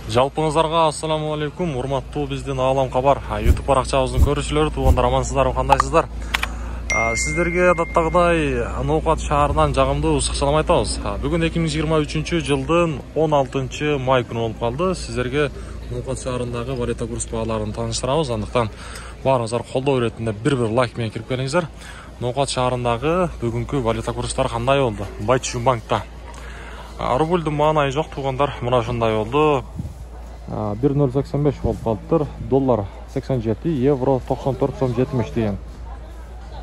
Жалпыңыздарга ассаламу алейкум, урматтуу биздин Аалам Кабар YouTube баракчабыздын көрүүчүлөрү, туугандар, амансыздарбы, кандайсыздар? Сиздерге адаттагыдай Ноокат шаарынан жагымдуу ысык-салам айтабыз. Бүгүн 2023 жылдын 16 май күнү болуп калды. Сиздерге Ноокат шаарындагы валюта курс бааларын тааныштырабыз. Андыктан баарыңыздар колдоо иретинде бир лайк менен кирип келиңиздер. Ноокат шаарындагы бүгүнкү валюта курстары кандай болду? Байтүшүн банкта рубльдун маанайы жок, туугандар, мына ушундай болду. 1.085 болуп калыптыр. Доллар 87, евро 94.70 деген.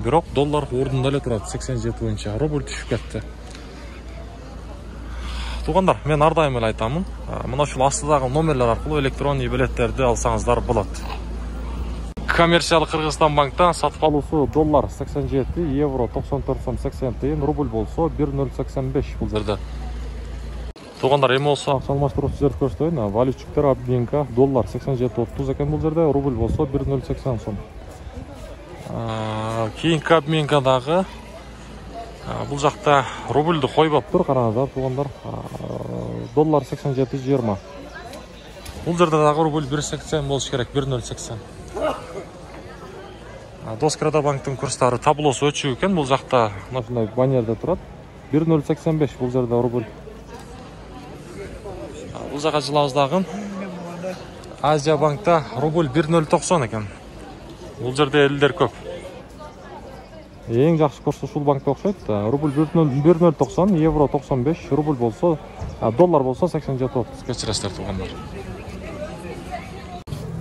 Бирок доллар ордунда эле турат, 87 боюнча. Рубль түшүп кетти. Туугандар, мен ар дайым эле айтамын, мына ушул астыдагы номерлер аркылуу электрондук билеттерди алсаңыздар болот. Коммерциялык Кыргызстан банктан сатып алуусу доллар 87, евро 94.80 тыйын, рубль болсо 1.085 бул жерде. Туугандар, эми болсо акча алмаштыруу сиздерге көрсөтөйүн. Валютчиктер обменка доллар 87.30 экен бул жерде, рубль болсо 1.080 сом. Кийинки обменкадагы бул жакта рубльдү койбоптур, караңыздар туугандар. Доллар 87.20. Бул жерде дагы рубль 1.80 болуш керек, 1.080. Доскрада банктын курстары таблосу өчүк экен, бул жакта мындай баннерде турат. 1.085 бул жерде рубль. Бул жака жылабыз дагы. Азия банкта рубль 1.090 экен. Бул жерде элдер көп. Эң жакшы курс ушул банкта окшойт. Рубль 1.090, евро 95, рубль болсо, доллар болсо 87.30. Кечиресиздер туугандар.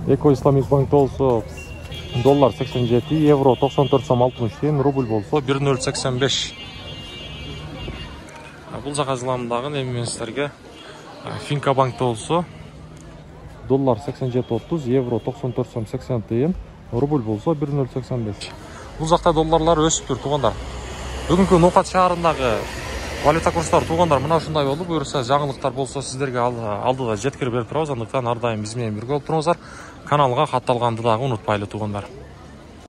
Эко Исламик банкта болсо доллар 87, евро 94.60 тиен, рубль болсо 1.085. Бул жака жыламдагы эми мен сиздерге Финка банкта болсо доллар 87.30, евро 94.80 тиен, рубль болсо 1.085. Бул жакта долларлар өсүптүр туугандар. Бүгүнкү Ноокат шаарындагы валюта курстары туугандар мына ушундай болду. Буюрса жаңылыктар болсо сиздерге алдыда жеткирип берип турабыз. Андыктан ар дайым биз менен бирге болуп туруңуздар. Каналга катталганды дагы унутпайлы туугандар.